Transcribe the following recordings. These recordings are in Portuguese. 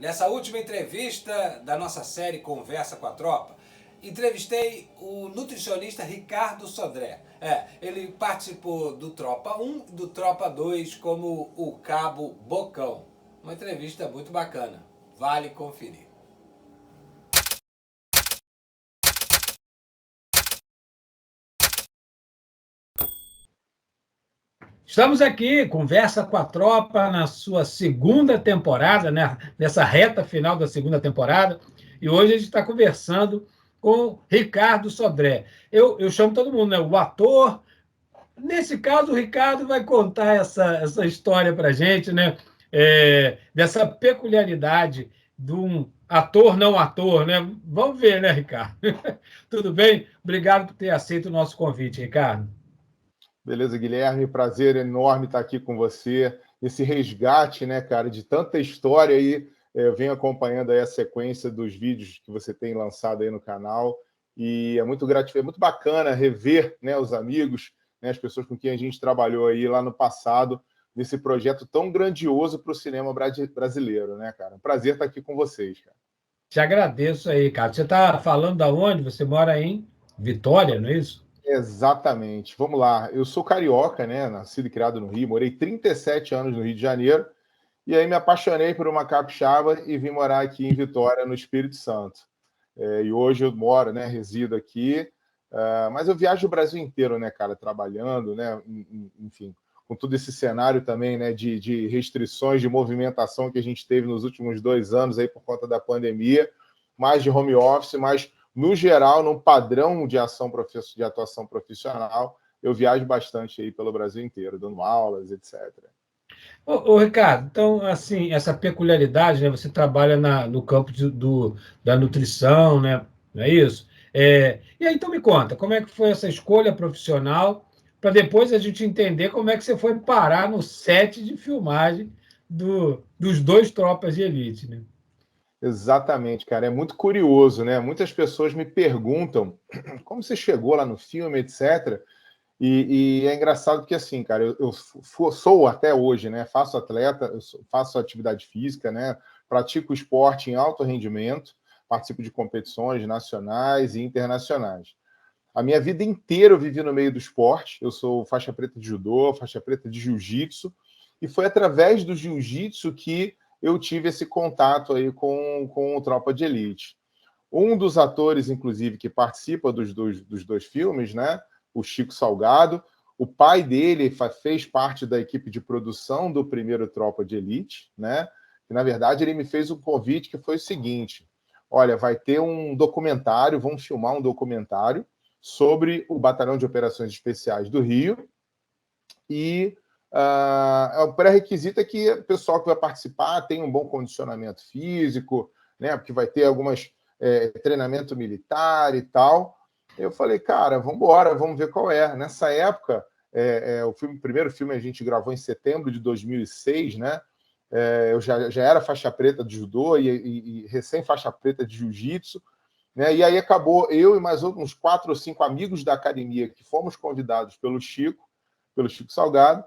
Nessa última entrevista da nossa série Conversa com a Tropa, entrevistei o nutricionista Ricardo Sodré. Ele participou do Tropa 1 e do Tropa 2 como o Cabo Bocão. Uma entrevista muito bacana. Vale conferir. Estamos aqui, Conversa com a Tropa, na sua segunda temporada, né? Nessa reta final da segunda temporada. E hoje a gente está conversando com Ricardo Sodré. Eu chamo todo mundo, né? O ator. Nesse caso, o Ricardo vai contar essa história para a gente, né? Dessa peculiaridade de um ator não ator, né? Vamos ver, né, Ricardo? Tudo bem? Obrigado por ter aceito o nosso convite, Ricardo. Beleza, Guilherme, prazer enorme estar aqui com você. Esse resgate, né, cara, de tanta história aí. Eu venho acompanhando aí a sequência dos vídeos que você tem lançado aí no canal e é muito gratificante, é muito bacana rever, né, os amigos, né, as pessoas com quem a gente trabalhou aí lá no passado nesse projeto tão grandioso para o cinema brasileiro, né, cara? Um prazer estar aqui com vocês, cara. Te agradeço aí, cara. Você está falando da onde? Você mora em Vitória, não é isso? Exatamente. Vamos lá. Eu sou carioca, né? Nascido e criado no Rio. Morei 37 anos no Rio de Janeiro. E aí me apaixonei por uma capixaba e vim morar aqui em Vitória, no Espírito Santo. E hoje eu moro, né? Resido aqui. Mas eu viajo o Brasil inteiro, né, cara? Trabalhando, né? Enfim, com todo esse cenário também, né? De restrições de movimentação que a gente teve nos últimos 2 anos aí por conta da pandemia. Mais de home office, mas no geral, num padrão de atuação profissional, eu viajo bastante aí pelo Brasil inteiro, dando aulas, etc. Ricardo, então, assim, essa peculiaridade, né? Você trabalha no campo da nutrição, né? Não é isso? E aí, então me conta, como é que foi essa escolha profissional, para depois a gente entender como é que você foi parar no set de filmagem dos dois Tropas de Elite, né? Exatamente, cara. É muito curioso, né? Muitas pessoas me perguntam como você chegou lá no filme, etc. E é engraçado porque, assim, cara, eu sou até hoje, né? Faço atleta, faço atividade física, né? Pratico esporte em alto rendimento, participo de competições nacionais e internacionais. A minha vida inteira eu vivi no meio do esporte. Eu sou faixa preta de judô, faixa preta de jiu-jitsu, e foi através do jiu-jitsu que eu tive esse contato aí com o Tropa de Elite. Um dos atores, inclusive, que participa dos dois filmes, né? O Chico Salgado, o pai dele fez parte da equipe de produção do primeiro Tropa de Elite, né? E, na verdade, ele me fez um convite que foi o seguinte: olha, vai ter um documentário, vamos filmar um documentário sobre o Batalhão de Operações Especiais do Rio, e o pré-requisito é que o pessoal que vai participar tenha um bom condicionamento físico, né? Porque vai ter algumas treinamento militar e tal. Eu falei, cara, vamos embora, vamos ver qual é. Nessa época, o primeiro filme a gente gravou em setembro de 2006, né? Eu já era faixa preta de judô e recém-faixa preta de jiu-jitsu, né? E aí acabou eu e mais uns 4 ou 5 amigos da academia que fomos convidados pelo Chico Salgado,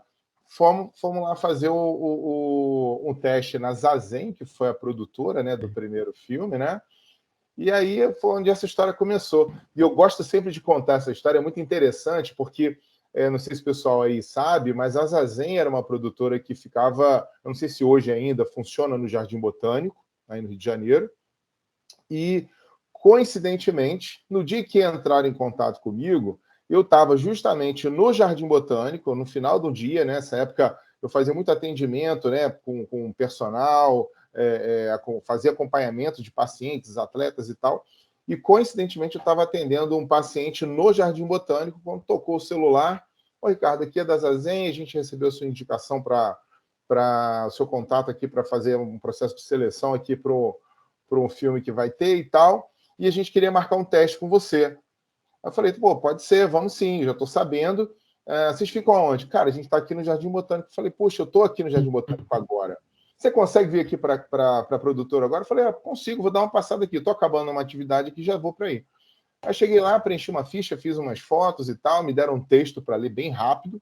fomos lá fazer um teste na Zazen, que foi a produtora, né, do primeiro filme, né? E aí foi onde essa história começou. E eu gosto sempre de contar essa história, é muito interessante, porque, não sei se o pessoal aí sabe, mas a Zazen era uma produtora que ficava, não sei se hoje ainda funciona no Jardim Botânico, aí no Rio de Janeiro, e, coincidentemente, no dia que entraram em contato comigo, eu estava justamente no Jardim Botânico, no final do dia, né? Nessa época eu fazia muito atendimento, né, com personal, fazia acompanhamento de pacientes, atletas e tal, e coincidentemente eu estava atendendo um paciente no Jardim Botânico quando tocou o celular. Ô, Ricardo, aqui é da Zazen, a gente recebeu a sua indicação para o seu contato aqui para fazer um processo de seleção aqui para um filme que vai ter e tal, e a gente queria marcar um teste com você. Eu falei, pô, pode ser, vamos sim, já estou sabendo. Vocês ficam aonde? Cara, a gente está aqui no Jardim Botânico. Eu falei, poxa, eu estou aqui no Jardim Botânico agora. Você consegue vir aqui para a produtora agora? Eu falei, consigo, vou dar uma passada aqui. Estou acabando uma atividade aqui, já vou para aí. Aí cheguei lá, preenchi uma ficha, fiz umas fotos e tal, me deram um texto para ler bem rápido.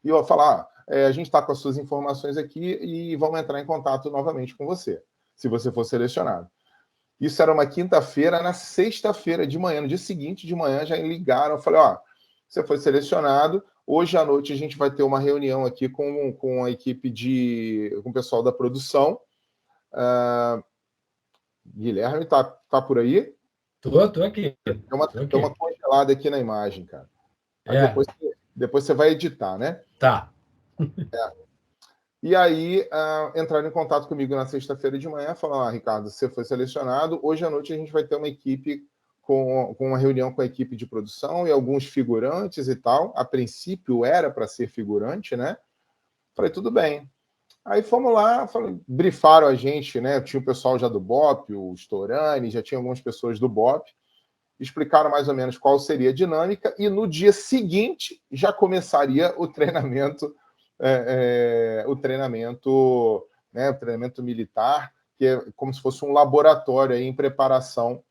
E eu vou falar, a gente está com as suas informações aqui e vamos entrar em contato novamente com você. se você for selecionado. Isso era uma quinta-feira, na sexta-feira de manhã, no dia seguinte de manhã, já ligaram, eu falei, ó, você foi selecionado, hoje à noite a gente vai ter uma reunião aqui com a equipe com o pessoal da produção. Guilherme, tá por aí? Tô aqui. Tem uma congelada aqui na imagem, cara. Aí depois você vai editar, né? Tá. E aí entraram em contato comigo na sexta-feira de manhã, falaram, Ricardo, você foi selecionado, hoje à noite a gente vai ter uma equipe com uma reunião com a equipe de produção e alguns figurantes e tal. A princípio era para ser figurante, né? Falei, tudo bem. Aí fomos lá, brifaram a gente, né? Tinha o pessoal já do BOP, o Storani, já tinha algumas pessoas do BOP, explicaram mais ou menos qual seria a dinâmica, e no dia seguinte já começaria o treinamento, o treinamento militar, que é como se fosse um laboratório aí em preparação,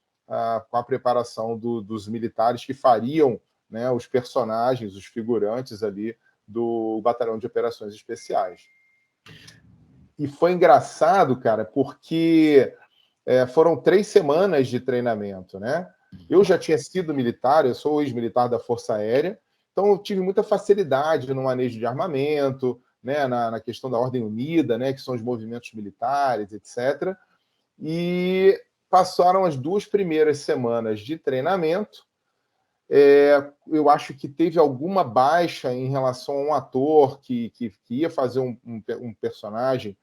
com a preparação dos militares que fariam, né, os personagens, os figurantes ali do Batalhão de Operações Especiais. E foi engraçado, cara, porque foram 3 semanas de treinamento, né? Eu já tinha sido militar, eu sou ex-militar da Força Aérea, então eu tive muita facilidade no manejo de armamento, né, na questão da Ordem Unida, né, que são os movimentos militares, etc. E passaram as 2 primeiras semanas de treinamento. Eu acho que teve alguma baixa em relação a um ator que ia fazer um personagem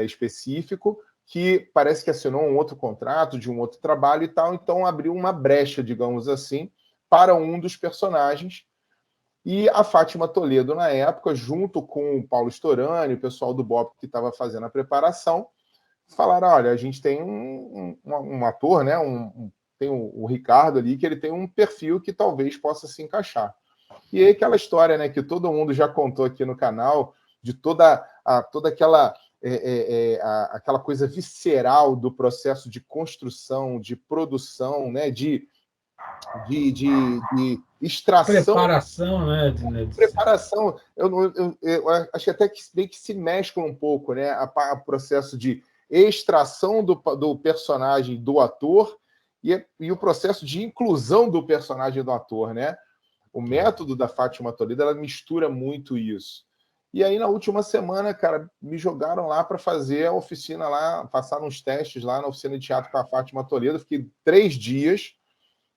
específico, que parece que assinou um outro contrato de um outro trabalho e tal, então abriu uma brecha, digamos assim, para um dos personagens. E a Fátima Toledo, na época, junto com o Paulo Storani, o pessoal do BOP que estava fazendo a preparação, falaram, olha, a gente tem um ator, né, tem o Ricardo ali, que ele tem um perfil que talvez possa se encaixar. E aí aquela história, né, que todo mundo já contou aqui no canal, de toda aquela aquela coisa visceral do processo de construção, de produção, né, de extração. Preparação, né? Preparação. Eu acho até que meio que se mescla um pouco, né, o processo de extração do personagem do ator e o processo de inclusão do personagem do ator, né? O método da Fátima Toledo, ela mistura muito isso. E aí, na última semana, cara, me jogaram lá para fazer a oficina lá, passaram uns testes lá na oficina de teatro com a Fátima Toledo. Fiquei 3 dias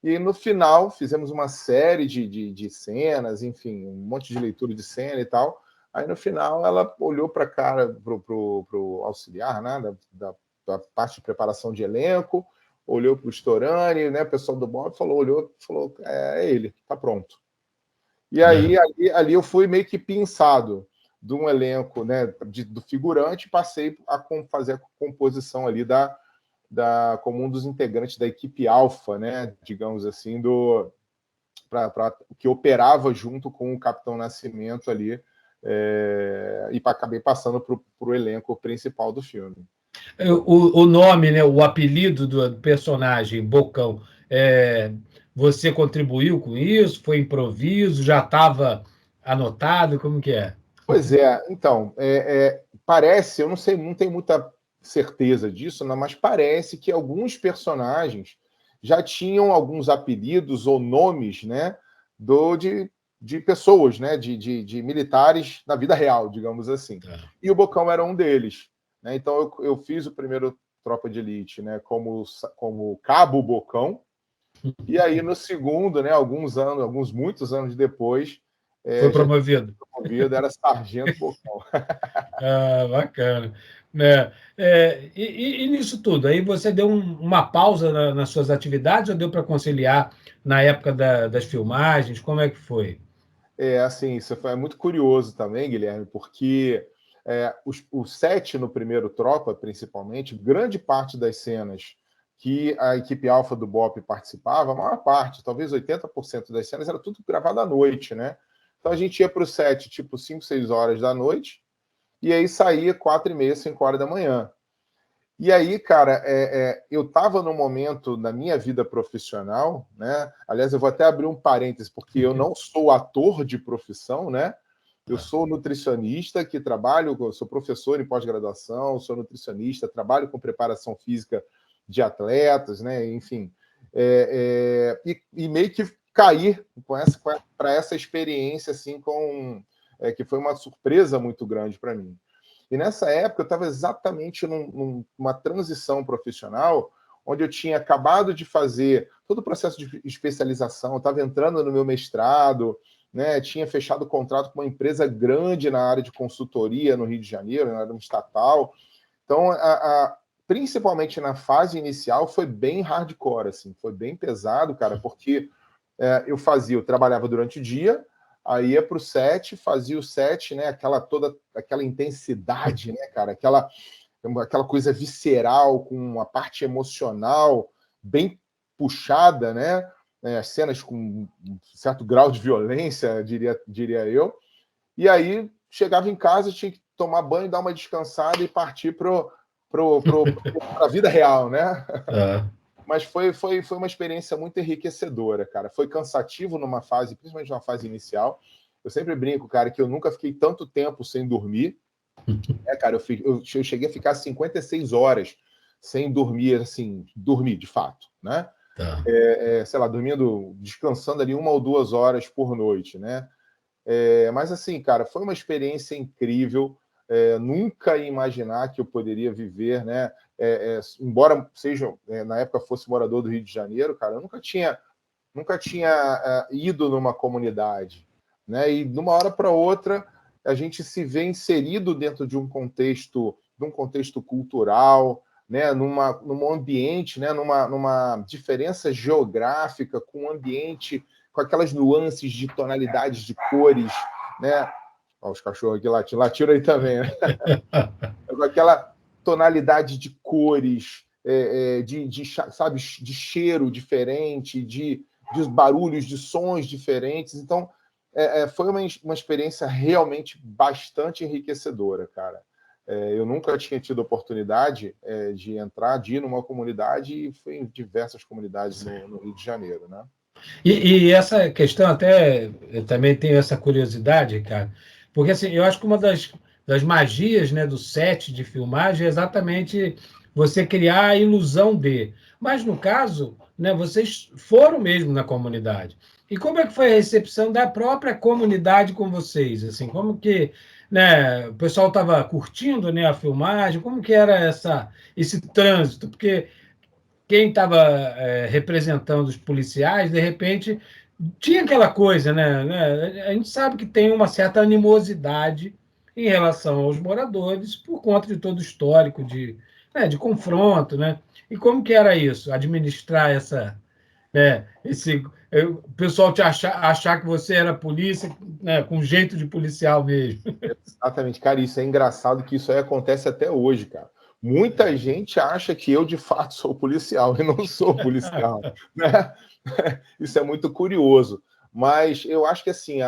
e no final fizemos uma série de cenas, enfim, um monte de leitura de cena e tal. Aí no final ela olhou para a cara, pro auxiliar, né, da parte de preparação de elenco, olhou para o Storani, né, o pessoal do BOP olhou e falou, é ele, tá pronto. E aí ali eu fui meio que pinçado de um elenco, né, do figurante, passei a fazer a composição ali como um dos integrantes da equipe alfa, né, digamos assim, que operava junto com o Capitão Nascimento ali, e acabei passando para o elenco principal do filme. O nome, né, o apelido do personagem, Bocão, você contribuiu com isso? Foi improviso? Já estava anotado? Como que é? Pois é, então, parece, eu não sei, não tenho muita certeza disso, né, mas parece que alguns personagens já tinham alguns apelidos ou nomes, né, de pessoas, né, de militares na vida real, digamos assim. E o Bocão era um deles. Né? Então eu fiz o primeiro Tropa de Elite, né, como Cabo Bocão, e aí no segundo, né, muitos anos depois, foi promovido. Era Sargento Bocão. Bacana. E nisso tudo, aí você deu uma pausa nas suas atividades ou deu para conciliar na época das filmagens? Como é que foi? Assim, isso foi muito curioso também, Guilherme, porque o set no primeiro Tropa, principalmente, grande parte das cenas que a equipe alfa do BOP participava, a maior parte, talvez 80% das cenas, era tudo gravado à noite, né? Então a gente ia para o set tipo 5, 6 horas da noite, e aí saía 4h30, 5 horas da manhã. E aí, cara, eu estava num momento na minha vida profissional, né? Aliás, eu vou até abrir um parêntese, porque eu não sou ator de profissão, né? Eu sou nutricionista que trabalho, sou professor em pós-graduação, sou nutricionista, trabalho com preparação física de atletas, né? Enfim, e meio que cair para essa experiência assim que foi uma surpresa muito grande para mim. E nessa época eu estava exatamente numa transição profissional, onde eu tinha acabado de fazer todo o processo de especialização, estava entrando no meu mestrado, né, tinha fechado contrato com uma empresa grande na área de consultoria no Rio de Janeiro, na área estatal. Então, principalmente na fase inicial, foi bem hardcore, assim, foi bem pesado, cara, porque eu trabalhava durante o dia, aí ia para o set, fazia o set, né, aquela intensidade, né, cara, aquela coisa visceral, com uma parte emocional bem puxada, né? As cenas com um certo grau de violência, diria eu. E aí chegava em casa, tinha que tomar banho, dar uma descansada e partir para a vida real, né? Mas foi uma experiência muito enriquecedora, cara. Foi cansativo numa fase, principalmente numa fase inicial. Eu sempre brinco, cara, que eu nunca fiquei tanto tempo sem dormir. Cara, eu cheguei a ficar 56 horas sem dormir, assim, dormir de fato, né? Tá. Sei lá, dormindo, descansando ali 1 ou 2 horas por noite, né? Mas assim, cara, foi uma experiência incrível. Nunca ia imaginar que eu poderia viver, né? Embora seja, na época fosse morador do Rio de Janeiro, cara, eu nunca tinha ido numa comunidade, né? E de uma hora para outra a gente se vê inserido dentro de um contexto cultural, né? Num ambiente, né? Numa diferença geográfica, com um ambiente com aquelas nuances de tonalidades de cores, né? Ó, os cachorros aqui latiram aí também, né? Com aquela tonalidade de cores, sabe, de cheiro diferente, de barulhos, de sons diferentes. Então, foi uma experiência realmente bastante enriquecedora, cara. Eu nunca tinha tido oportunidade de ir numa comunidade, e fui em diversas comunidades no Rio de Janeiro, né? E essa questão até, eu também tenho essa curiosidade, cara, porque assim, eu acho que uma das magias, né, do set de filmagem é exatamente você criar a ilusão de. Mas no caso, né, vocês foram mesmo na comunidade. E como é que foi a recepção da própria comunidade com vocês? Assim, como que, né, o pessoal estava curtindo, né, a filmagem? Como que era esse trânsito? Porque quem estava representando os policiais, de repente, tinha aquela coisa, né? A gente sabe que tem uma certa animosidade em relação aos moradores por conta de todo o histórico de confronto, né? E como que era isso? Administrar o pessoal achar que você era polícia, né, com jeito de policial mesmo. Exatamente, cara, isso é engraçado que isso aí acontece até hoje, cara. Muita gente acha que eu, de fato, sou policial e não sou policial, né? Isso é muito curioso. Mas eu acho que, assim,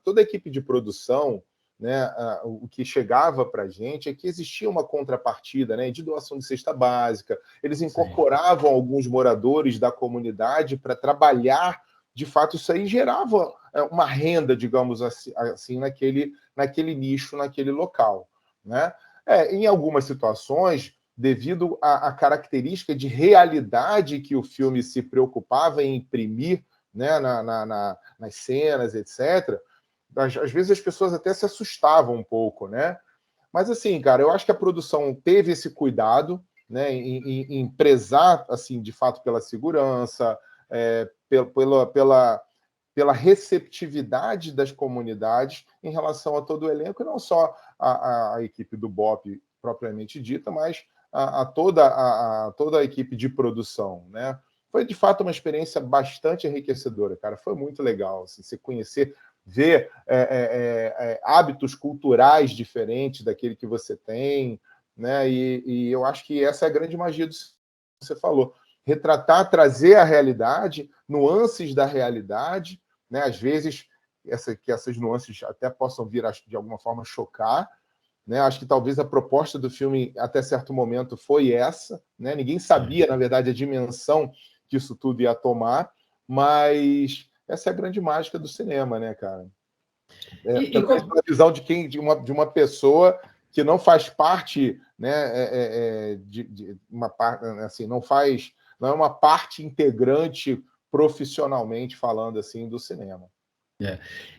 toda a equipe de produção, né, o que chegava para a gente é que existia uma contrapartida, né, de doação de cesta básica. Eles incorporavam alguns moradores da comunidade para trabalhar. De fato, isso aí gerava uma renda, digamos assim, naquele nicho, naquele local, né? Em algumas situações, devido à característica de realidade que o filme se preocupava em imprimir, né, nas cenas, etc., às vezes as pessoas até se assustavam um pouco, né? Mas assim, cara, eu acho que a produção teve esse cuidado, né, em prezar, assim, de fato, pela segurança, pela receptividade das comunidades em relação a todo o elenco, e não só a equipe do BOP propriamente dita, mas toda a equipe de produção, né? Foi, de fato, uma experiência bastante enriquecedora, cara. Foi muito legal, assim, você conhecer, ver hábitos culturais diferentes daquele que você tem, né? E eu acho que essa é a grande magia do que você falou. Retratar, trazer a realidade, nuances da realidade, né? Às vezes que essas nuances até possam vir de alguma forma chocar, né? Acho que talvez a proposta do filme até certo momento foi essa, né? Ninguém sabia, na verdade, a dimensão que isso tudo ia tomar, mas essa é a grande mágica do cinema, né, cara? Também uma visão de uma pessoa que não faz parte, né, de uma parte, assim, não é uma parte integrante profissionalmente falando assim do cinema.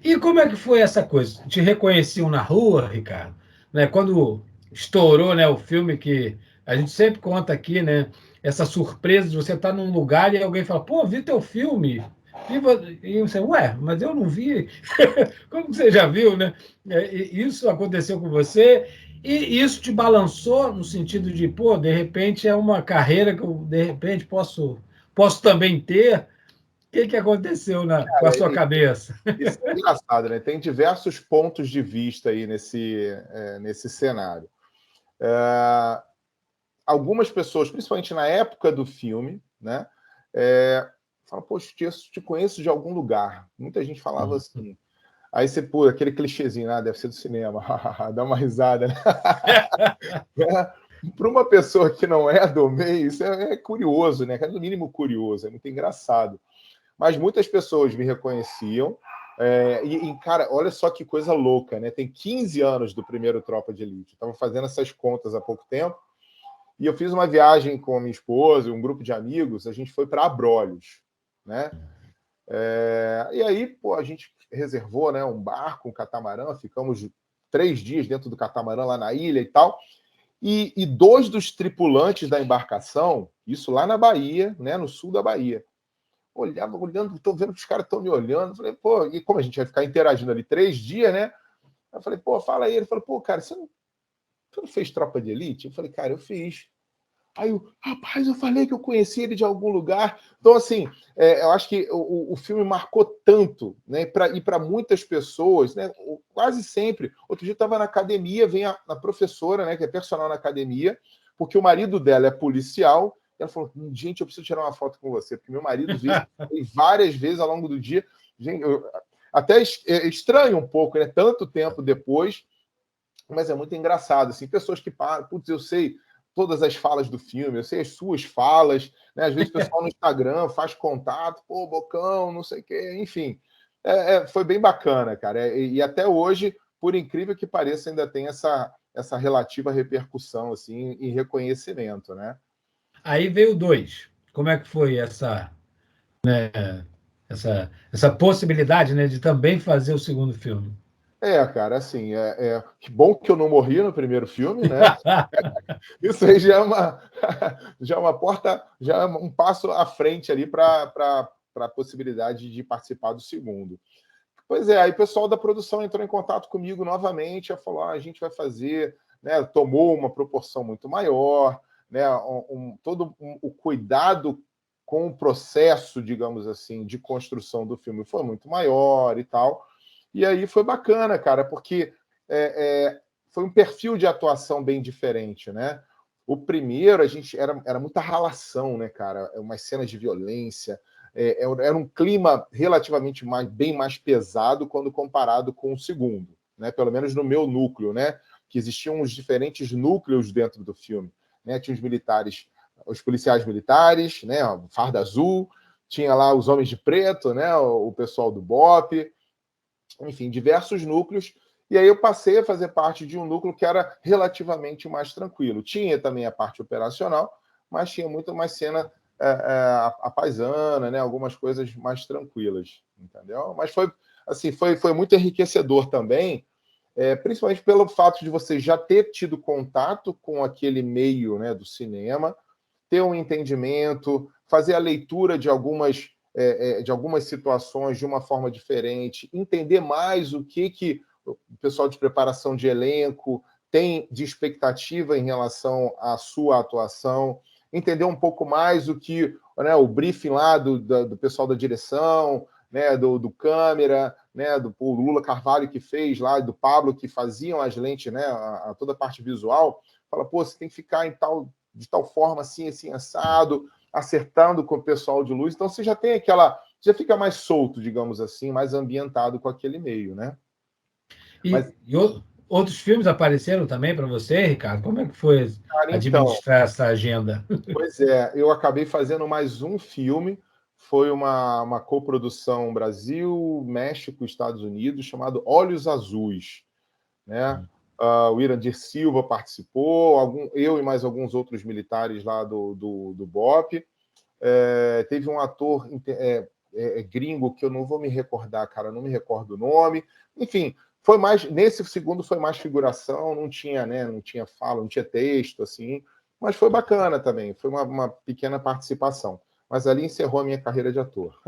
E como é que foi essa coisa? Te reconheciam na rua, Ricardo? Né, quando estourou, né, o filme, que a gente sempre conta aqui, né, essa surpresa de você estar num lugar e alguém fala, pô, vi teu filme. E você, ué, mas eu não vi. Como você já viu, né? Isso aconteceu com você e isso te balançou no sentido de, pô, de repente é uma carreira que eu, de repente, posso também ter. O que aconteceu com a sua cabeça? Isso é engraçado, né? Tem diversos pontos de vista aí nesse cenário. Algumas pessoas, principalmente na época do filme, né, falam, poxa, te conheço de algum lugar. Muita gente falava assim. Aí você, pô, aquele clichêzinho, deve ser do cinema, dá uma risada, né? Para uma pessoa que não é do meio, isso é curioso, né? É no mínimo curioso, é muito engraçado. Mas muitas pessoas me reconheciam. Cara, olha só que coisa louca, né? Tem 15 anos do primeiro Tropa de Elite. Estava fazendo essas contas há pouco tempo. E eu fiz uma viagem com a minha esposa e um grupo de amigos. A gente foi para Abrolhos, né? E aí, pô, a gente reservou, né, um barco, um catamarã. Ficamos 3 dias dentro do catamarã lá na ilha e tal. E 2 dos tripulantes da embarcação, isso lá na Bahia, né, no sul da Bahia, olhando, estou vendo que os caras estão me olhando. Falei, pô, e como a gente vai ficar interagindo ali 3 dias, né? Eu falei, pô, fala aí. Ele falou, pô, cara, você não fez Tropa de Elite? Eu falei, cara, eu fiz. Aí rapaz, eu falei que eu conhecia ele de algum lugar. Então, assim, eu acho que o filme marcou tanto, né? E para muitas pessoas, né? Quase sempre. Outro dia eu estava na academia, vem a professora, né? Que é personal na academia, porque o marido dela é policial. Ela falou, gente, eu preciso tirar uma foto com você, porque meu marido viu várias vezes ao longo do dia. Gente, até estranho um pouco, né? Tanto tempo depois, mas é muito engraçado. Assim, pessoas que param, putz, eu sei todas as falas do filme, eu sei as suas falas, né? Às vezes o pessoal no Instagram faz contato, pô, Bocão, não sei o quê, enfim. Foi bem bacana, cara. E até hoje, por incrível que pareça, ainda tem essa relativa repercussão assim, e reconhecimento, né? Aí veio 2. Como é que foi essa possibilidade, né, de também fazer o segundo filme? Cara, assim, que bom que eu não morri no primeiro filme, né? Isso aí já é uma porta, já é um passo à frente ali para a possibilidade de participar do segundo. Pois é, aí o pessoal da produção entrou em contato comigo novamente, falou, a gente vai fazer, né? Tomou uma proporção muito maior, né? Todo o cuidado com o processo, digamos assim, de construção do filme foi muito maior e tal. E aí foi bacana, cara, porque foi um perfil de atuação bem diferente, né? O primeiro, a gente era muita ralação, né, cara? Umas cenas de violência, era um clima relativamente bem mais pesado quando comparado com o segundo, né? Pelo menos no meu núcleo, né? Que existiam os diferentes núcleos dentro do filme, né? Tinha os militares, os policiais militares, né? Farda Azul, tinha lá os homens de preto, né? O pessoal do BOPE, enfim, diversos núcleos. E aí eu passei a fazer parte de um núcleo que era relativamente mais tranquilo. Tinha também a parte operacional, mas tinha muito mais cena a paisana, né? Algumas coisas mais tranquilas, entendeu? Mas foi muito enriquecedor também, principalmente pelo fato de você já ter tido contato com aquele meio, né, do cinema, ter um entendimento, fazer a leitura de algumas situações de uma forma diferente, entender mais o que o pessoal de preparação de elenco tem de expectativa em relação à sua atuação, entender um pouco mais o que, né, o briefing lá do pessoal da direção, né, do câmera, né, do Lula Carvalho que fez lá, do Pablo que faziam as lentes, né, toda a parte visual, fala, pô, você tem que ficar de tal forma assim, assim, assado, acertando com o pessoal de luz. Então você já tem já fica mais solto, digamos assim, mais ambientado com aquele meio, né? Outros filmes apareceram também para você, Ricardo? Como é que foi Cara, então, administrar essa agenda? pois eu acabei fazendo mais um filme, foi uma coprodução Brasil, México, Estados Unidos, chamado Olhos Azuis, né? O Irandir Silva participou, eu e mais alguns outros militares lá do BOP. Teve um ator gringo que eu não vou me recordar, cara, não me recordo o nome. Enfim, foi mais nesse segundo foi mais figuração, não tinha, né? Não tinha fala, não tinha texto, assim, mas foi bacana também. Foi uma pequena participação. Mas ali encerrou a minha carreira de ator.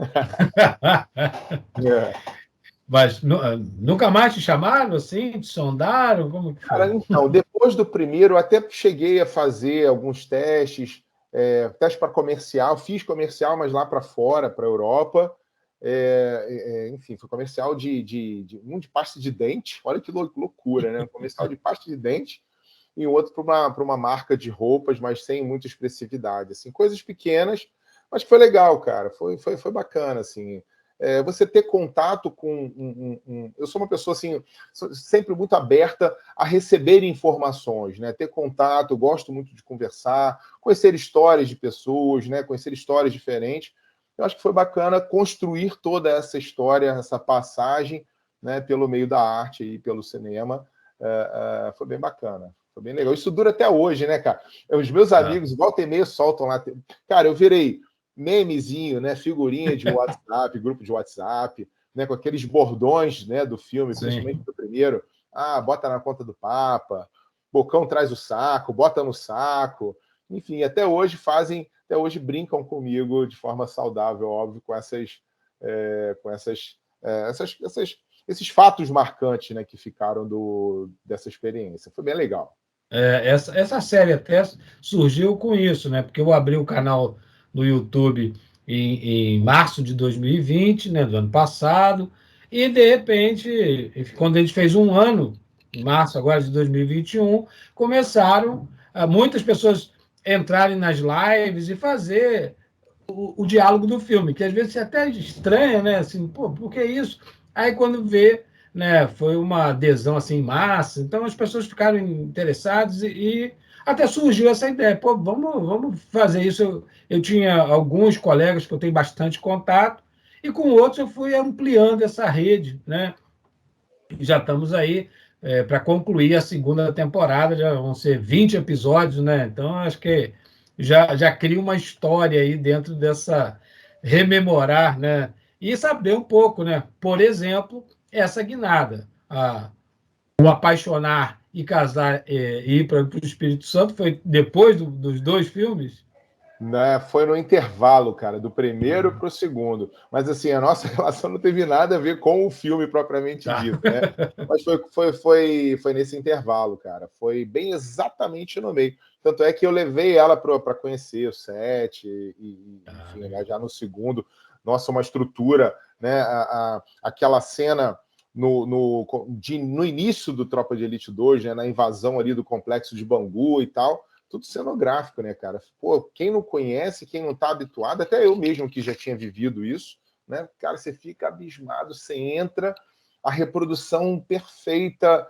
Mas nunca mais te chamaram, assim? Te sondaram? Como que Cara, foi? então, depois do primeiro, eu até cheguei a fazer alguns testes para comercial, fiz comercial, mas lá para fora, para a Europa. Enfim, foi comercial de pasta de dente, olha que loucura, né? Um comercial de pasta de dente e outro para uma marca de roupas, mas sem muita expressividade. Assim, coisas pequenas, mas foi legal, cara. Foi bacana, assim. Você ter contato com. Eu sou uma pessoa assim, sempre muito aberta a receber informações, né? Ter contato, eu gosto muito de conversar, conhecer histórias de pessoas, né? Conhecer histórias diferentes. Eu acho que foi bacana construir toda essa história, essa passagem, né? Pelo meio da arte e pelo cinema. Foi bem bacana. Foi bem legal. Isso dura até hoje, né, cara? Os meus amigos, volta e meia, soltam lá. Cara, eu virei memezinho, né? Figurinha de WhatsApp, grupo de WhatsApp, né? Com aqueles bordões, né? Do filme, principalmente do primeiro. Bota na conta do Papa, Bocão traz o saco, bota no saco. Enfim, até hoje brincam comigo de forma saudável, óbvio, com esses fatos marcantes, né, que ficaram dessa experiência. Foi bem legal. Essa série até surgiu com isso, né? Porque eu abri o canal no YouTube em março de 2020, né? Do ano passado, e de repente, quando a gente fez um ano, em março agora de 2021, começaram muitas pessoas entrarem nas lives e fazer o diálogo do filme, que às vezes você até estranha, né? Assim, pô, por que isso? Aí quando vê, né, foi uma adesão assim em massa, então as pessoas ficaram interessadas e até surgiu essa ideia, pô, vamos fazer isso. Eu tinha alguns colegas que eu tenho bastante contato e com outros eu fui ampliando essa rede, né? E já estamos aí para concluir a segunda temporada, já vão ser 20 episódios, né? Então acho que já cria uma história aí dentro dessa rememorar, né? E saber um pouco, né? Por exemplo, essa guinada, o apaixonar e casar e ir para o Espírito Santo foi depois dos dois filmes? Né, foi no intervalo, cara, do primeiro para o segundo. Mas assim, a nossa relação não teve nada a ver com o filme propriamente Tá. dito, né? Mas foi nesse intervalo, cara. Foi bem exatamente no meio. Tanto é que eu levei ela para conhecer o set, enfim, né, já no segundo. Nossa, uma estrutura, né? Aquela cena no início do Tropa de Elite 2, né, na invasão ali do complexo de Bangu e tal. Tudo cenográfico, né, cara? Pô, quem não conhece, quem não está habituado, até eu mesmo que já tinha vivido isso, né? Cara, você fica abismado, você entra, a reprodução perfeita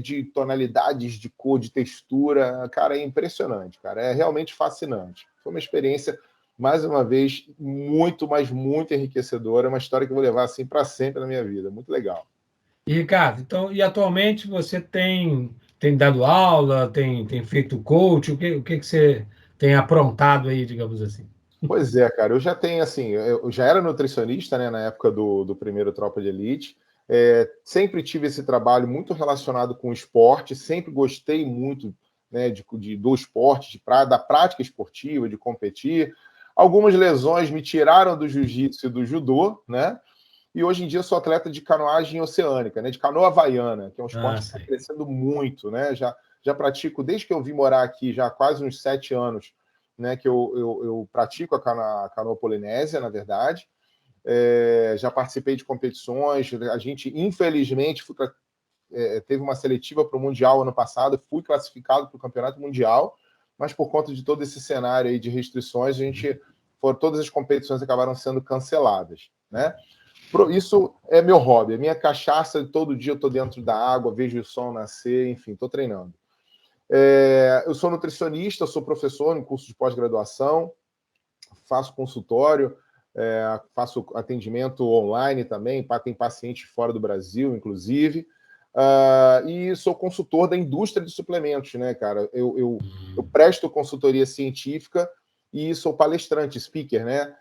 de tonalidades, de cor, de textura, cara, é impressionante, cara, é realmente fascinante. Foi uma experiência, mais uma vez, muito, mas muito enriquecedora, uma história que eu vou levar assim para sempre na minha vida, muito legal. E, Ricardo, então, e atualmente você tem dado aula, tem feito coach, o que você tem aprontado aí, digamos assim? Pois é, cara, eu já tenho assim, eu já era nutricionista, né, na época do primeiro Tropa de Elite, sempre tive esse trabalho muito relacionado com o esporte, sempre gostei muito, né, do esporte, da prática esportiva, de competir. Algumas lesões me tiraram do jiu-jitsu e do judô, né? E hoje em dia eu sou atleta de canoagem oceânica, né, de canoa havaiana, que é um esporte que está Sei. crescendo muito, né? Já pratico desde que eu vim morar aqui, já há quase uns 7 anos, né, que eu pratico a canoa polinésia, na verdade. Já participei de competições. A gente, infelizmente, teve uma seletiva para o Mundial ano passado, fui classificado para o Campeonato Mundial, mas por conta de todo esse cenário aí de restrições, todas as competições acabaram sendo canceladas, né? Isso é meu hobby, é minha cachaça. Todo dia eu estou dentro da água, vejo o sol nascer, enfim, estou treinando. Eu sou nutricionista, sou professor em curso de pós-graduação, faço consultório, faço atendimento online também, tem pacientes fora do Brasil, inclusive, e sou consultor da indústria de suplementos, né, cara? Eu presto consultoria científica e sou palestrante, speaker, né?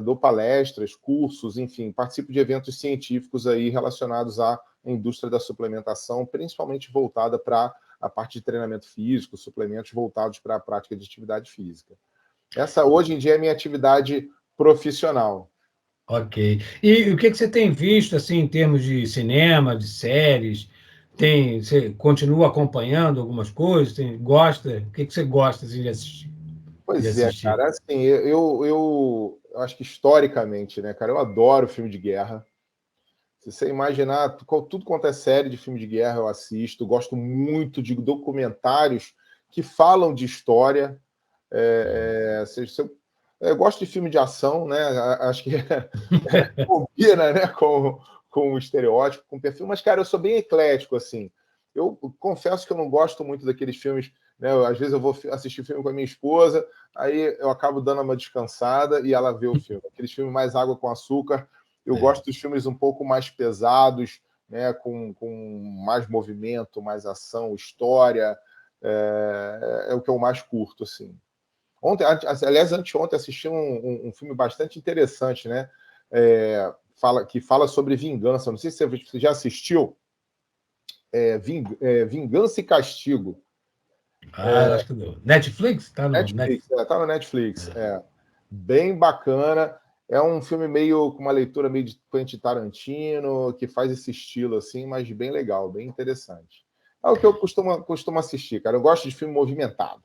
Dou palestras, cursos, enfim, participo de eventos científicos aí relacionados à indústria da suplementação, principalmente voltada para a parte de treinamento físico, suplementos voltados para a prática de atividade física. Essa, hoje em dia, é a minha atividade profissional. Ok. E o que você tem visto, assim, em termos de cinema, de séries? Você continua acompanhando algumas coisas? Gosta? O que você gosta, assim, de assistir? Pois é, cara, assim, eu acho que historicamente, né, cara, eu adoro filme de guerra. Se você imaginar, tudo quanto é série de filme de guerra eu assisto, gosto muito de documentários que falam de história. Eu gosto de filme de ação, né? Acho que combina, né, com o estereótipo, com o perfil, mas, cara, eu sou bem eclético, assim. Eu confesso que eu não gosto muito daqueles filmes, né? Às vezes eu vou assistir filme com a minha esposa, aí eu acabo dando uma descansada e ela vê o filme. Aqueles filmes mais água com açúcar. Eu gosto dos filmes um pouco mais pesados, né, com mais movimento, mais ação, história. É o que eu mais curto, assim. Aliás, anteontem assisti um filme bastante interessante, né? Que fala sobre vingança. Não sei se você já assistiu. Vingança e Castigo. Acho que do Netflix? Tá no Netflix, tá no Netflix. Bem bacana. É um filme meio com uma leitura meio de Quentin Tarantino, que faz esse estilo assim, mas bem legal, bem interessante. É o que eu costumo assistir, cara. Eu gosto de filme movimentado.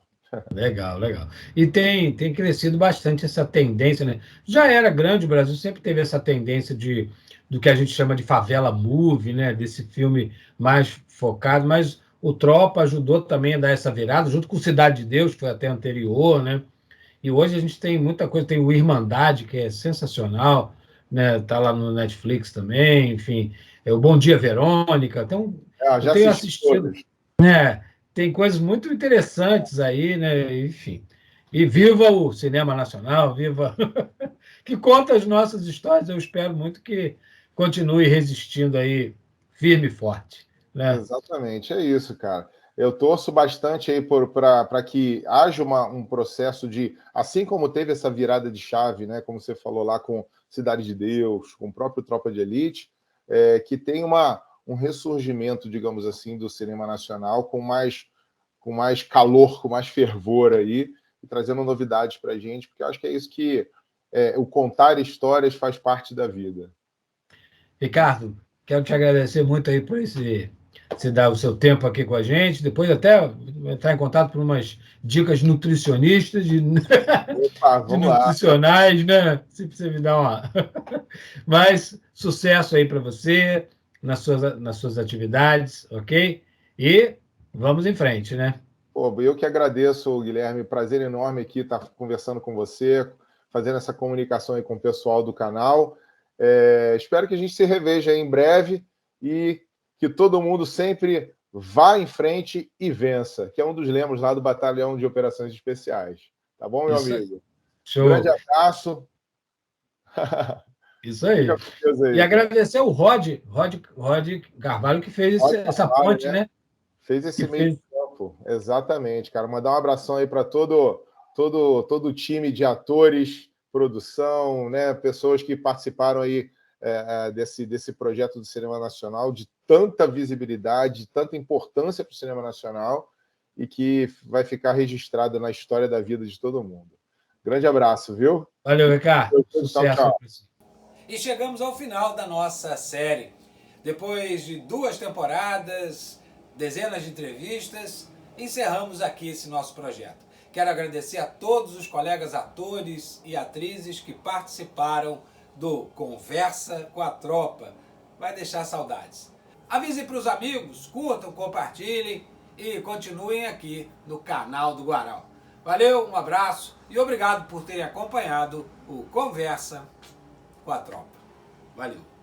Legal, legal. E tem crescido bastante essa tendência, né? Já era grande, o Brasil sempre teve essa tendência do que a gente chama de favela movie, né? Desse filme mais focado, mas o Tropa ajudou também a dar essa virada, junto com Cidade de Deus, que foi até anterior, né? E hoje a gente tem muita coisa, tem o Irmandade, que é sensacional, né? Tá lá no Netflix também, enfim. O Bom Dia, Verônica. Então, eu Já tenho assisti assistido, todos. né? Tem coisas muito interessantes aí, né? Enfim. E viva o cinema nacional, viva que conta as nossas histórias. Eu espero muito que continue resistindo aí firme e forte, né? Exatamente, é isso, cara. Eu torço bastante aí para que haja um processo de, assim como teve essa virada de chave, né, como você falou lá com Cidade de Deus, com o próprio Tropa de Elite, que tem um ressurgimento, digamos assim, do cinema nacional com mais calor, com mais fervor aí, e trazendo novidades para a gente, porque eu acho que é isso que o contar histórias faz parte da vida. Ricardo, quero te agradecer muito aí por você dar o seu tempo aqui com a gente. Depois até entrar em contato por umas dicas nutricionistas, Opa, de vamos lá. nutricionais, né? Se você me dá uma. Mas sucesso aí para você nas suas atividades, ok? E vamos em frente, né? Pô, eu que agradeço, Guilherme. Prazer enorme aqui estar conversando com você, fazendo essa comunicação aí com o pessoal do canal. Espero que a gente se reveja aí em breve e que todo mundo sempre vá em frente e vença, que é um dos lemas lá do Batalhão de Operações Especiais. Tá bom, meu Isso aí. amigo? Grande Show. abraço. Isso Fica aí. com Deus E aí, cara. agradecer o Rod Carvalho, que fez Pode essa trabalho, ponte, né? né? Fez Que esse meio fez. de campo. Exatamente, cara. Mandar um abração aí para todo o time de atores, produção, né? Pessoas que participaram aí desse projeto do cinema nacional, de tanta visibilidade, de tanta importância para o cinema nacional e que vai ficar registrado na história da vida de todo mundo. Grande abraço, viu? Valeu, Ricardo. Tchau, Sucesso aí tchau. para você. E chegamos ao final da nossa série. Depois de 2 temporadas, dezenas de entrevistas, encerramos aqui esse nosso projeto. Quero agradecer a todos os colegas atores e atrizes que participaram do Conversa com a Tropa. Vai deixar saudades. Avise para os amigos, curtam, compartilhem e continuem aqui no canal do Guarau. Valeu, um abraço e obrigado por terem acompanhado o Conversa com a Tropa. Valeu!